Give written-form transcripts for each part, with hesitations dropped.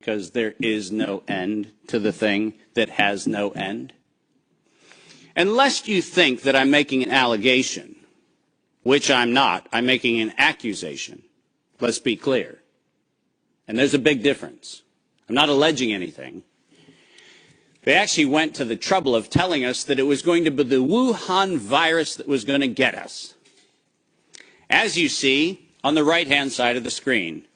because there is no end to the thing that has no end? And lest you think that I'm making an allegation, which I'm not, I'm making an accusation. Let's be clear. And there's a big difference. I'm not alleging anything. They actually went to the trouble of telling us that it was going to be the Wuhan virus that was going to get us. As you see on the right-hand side of the screen,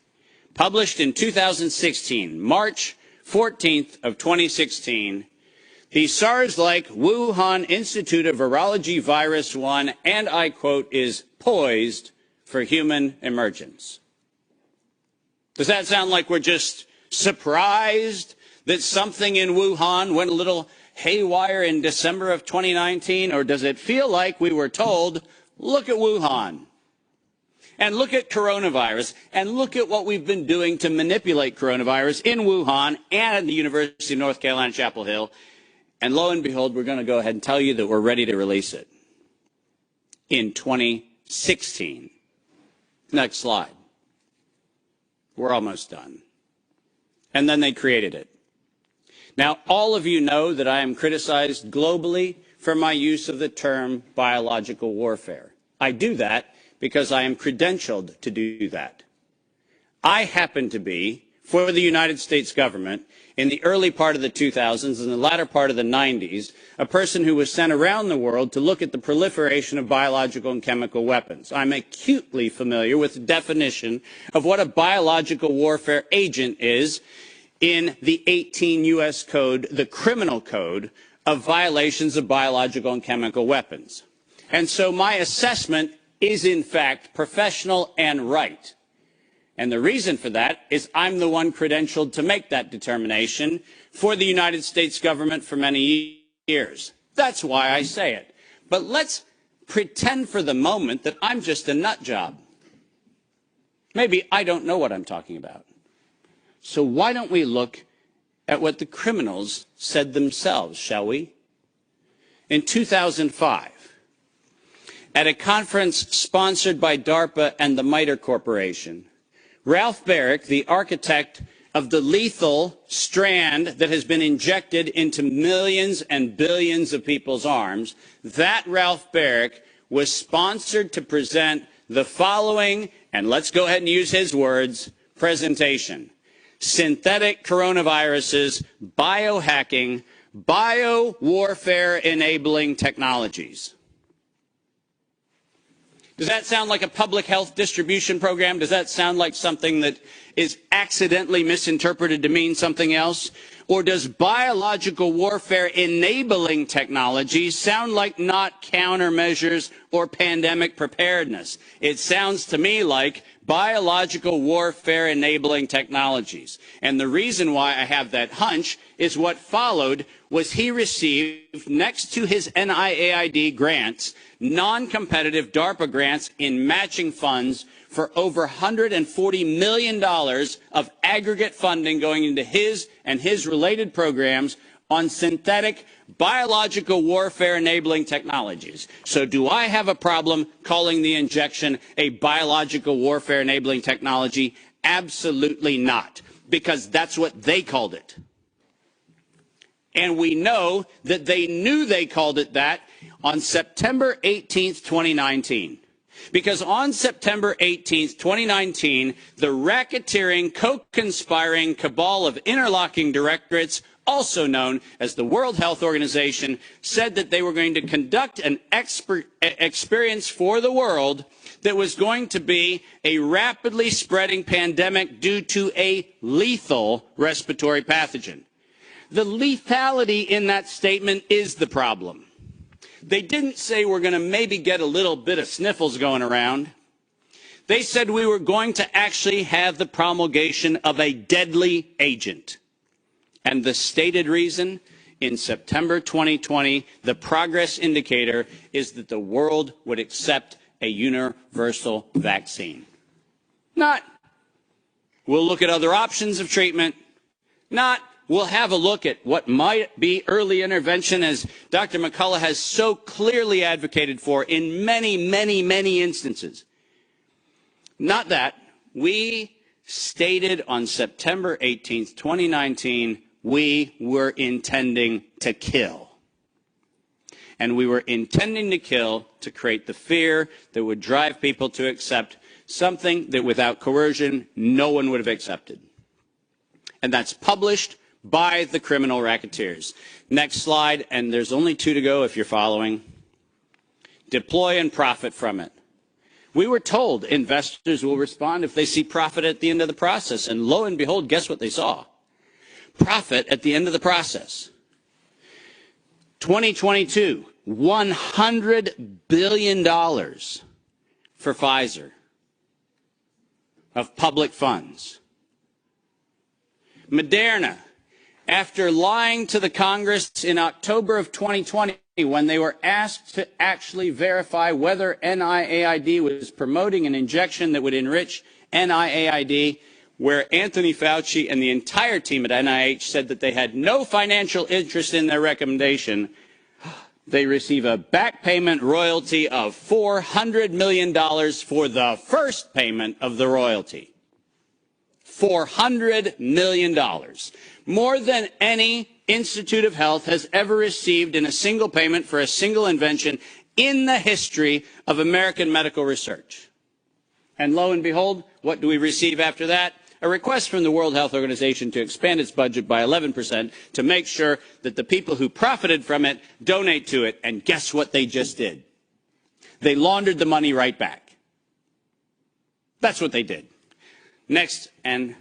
published in 2016, March 14th of 2016, the SARS-like Wuhan Institute of Virology Virus 1, and I quote, is poised for human emergence. Does that sound like we're just surprised that something in Wuhan went a little haywire in December of 2019? Or does it feel like we were told, look at Wuhan, and look at coronavirus, and look at what we've been doing to manipulate coronavirus in Wuhan and at the University of North Carolina, Chapel Hill, and lo and behold, we're going to go ahead and tell you that we're ready to release it in 2016. Next slide. We're almost done. And then they created it. Now, all of you know that I am criticized globally for my use of the term biological warfare. I do that because I am credentialed to do that. I happen to be, for the United States government, in the early part of the 2000s and the latter part of the 90s, a person who was sent around the world to look at the proliferation of biological and chemical weapons. I'm acutely familiar with the definition of what a biological warfare agent is in the 18 U.S. Code, the criminal code of violations of biological and chemical weapons. And so my assessment is, in fact, professional and right. And the reason for that is I'm the one credentialed to make that determination for the United States government for many years. That's why I say it. But let's pretend for the moment that I'm just a nut job. Maybe I don't know what I'm talking about. So why don't we look at what the criminals said themselves, shall we? In 2005, at a conference sponsored by DARPA and the MITRE Corporation, Ralph Baric, the architect of the lethal strand that has been injected into millions and billions of people's arms, that Ralph Baric was sponsored to present the following, and let's go ahead and use his words, presentation: synthetic coronaviruses, biohacking, bio-warfare enabling technologies. Does that sound like a public health distribution program? Does that sound like something that is accidentally misinterpreted to mean something else? Or does biological warfare enabling technology sound like not countermeasures or pandemic preparedness? It sounds to me like biological warfare enabling technologies. And the reason why I have that hunch is what followed was he received, next to his NIAID grants, non-competitive DARPA grants in matching funds for over $140 million of aggregate funding going into his and his related programs on synthetic biological warfare enabling technologies. So do I have a problem calling the injection a biological warfare enabling technology? Absolutely not, because that's what they called it. And we know that they knew they called it that on September 18th, 2019. Because on September 18th, 2019, the racketeering, co-conspiring cabal of interlocking directorates, also known as the World Health Organization, said that they were going to conduct an experience for the world that was going to be a rapidly spreading pandemic due to a lethal respiratory pathogen. The lethality in that statement is the problem. They didn't say we're going to maybe get a little bit of sniffles going around. They said we were going to actually have the promulgation of a deadly agent. And the stated reason, in September 2020, the progress indicator is that the world would accept a universal vaccine. Not, we'll look at other options of treatment. Not, we'll have a look at what might be early intervention, as Dr. McCullough has so clearly advocated for in many, many, many instances. Not that. We stated on September 18th, 2019, we were intending to kill. And we were intending to kill to create the fear that would drive people to accept something that without coercion, no one would have accepted. And that's published by the criminal racketeers. Next slide, and there's only 2 to go if you're following. Deploy and profit from it. We were told investors will respond if they see profit at the end of the process. And lo and behold, guess what they saw? Profit at the end of the process. 2022, $100 billion for Pfizer of public funds. Moderna, after lying to the Congress in October of 2020 when they were asked to actually verify whether NIAID was promoting an injection that would enrich NIAID, where Anthony Fauci and the entire team at NIH said that they had no financial interest in their recommendation, they receive a back payment royalty of $400 million for the first payment of the royalty. $400 million. More than any Institute of Health has ever received in a single payment for a single invention in the history of American medical research. And lo and behold, what do we receive after that? A request from the World Health Organization to expand its budget by 11% to make sure that the people who profited from it donate to it. And guess what they just did? They laundered the money right back. That's what they did. Next, and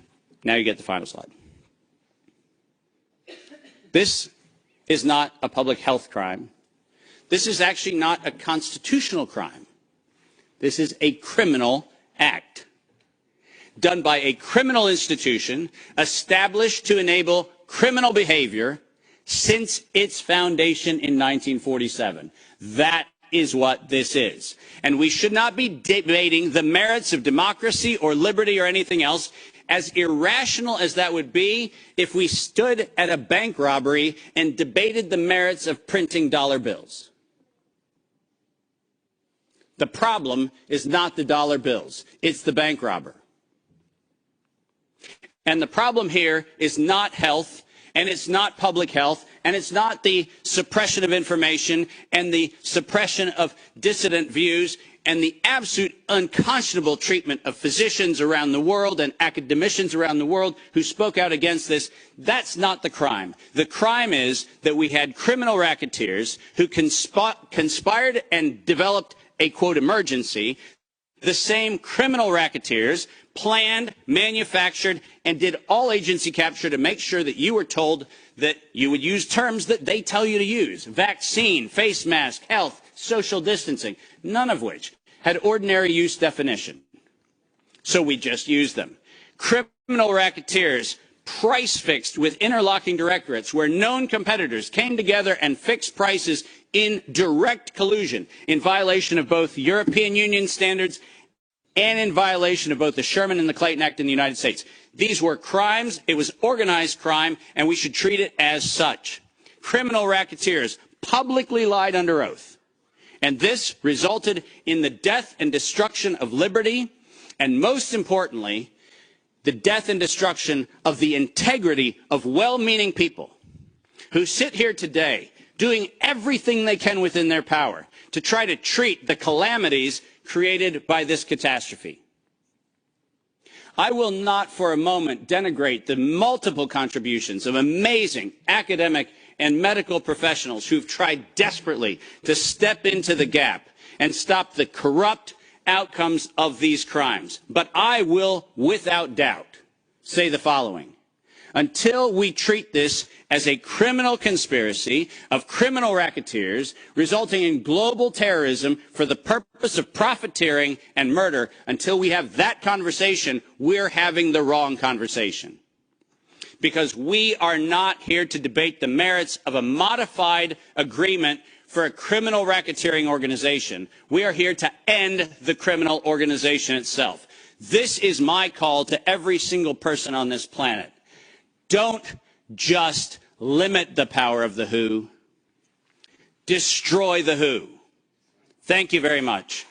now you get the final slide. This is not a public health crime. This is actually not a constitutional crime. This is a criminal act done by a criminal institution established to enable criminal behavior since its foundation in 1947. That is what this is. And we should not be debating the merits of democracy or liberty or anything else, as irrational as that would be if we stood at a bank robbery and debated the merits of printing dollar bills. The problem is not the dollar bills, it's the bank robber. And the problem here is not health, and it's not public health, and it's not the suppression of information and the suppression of dissident views and the absolute unconscionable treatment of physicians around the world and academicians around the world who spoke out against this. That's not the crime. The crime is that we had criminal racketeers who conspired and developed a, quote, emergency. The same criminal racketeers planned, manufactured, and did all agency capture to make sure that you were told that you would use terms that they tell you to use. Vaccine, face mask, health, social distancing, none of which had ordinary use definition. So we just used them. Criminal racketeers price fixed with interlocking directorates where known competitors came together and fixed prices in direct collusion in violation of both European Union standards and in violation of both the Sherman and the Clayton Act in the United States. These were crimes. It was organized crime, and we should treat it as such. Criminal racketeers publicly lied under oath, and this resulted in the death and destruction of liberty, and most importantly, the death and destruction of the integrity of well-meaning people who sit here today doing everything they can within their power to try to treat the calamities created by this catastrophe. I will not for a moment denigrate the multiple contributions of amazing academic and medical professionals who've tried desperately to step into the gap and stop the corrupt outcomes of these crimes. But I will, without doubt, say the following. Until we treat this as a criminal conspiracy of criminal racketeers resulting in global terrorism for the purpose of profiteering and murder, until we have that conversation, we're having the wrong conversation. Because we are not here to debate the merits of a modified agreement for a criminal racketeering organization. We are here to end the criminal organization itself. This is my call to every single person on this planet. Don't just limit the power of the WHO. Destroy the WHO. Thank you very much.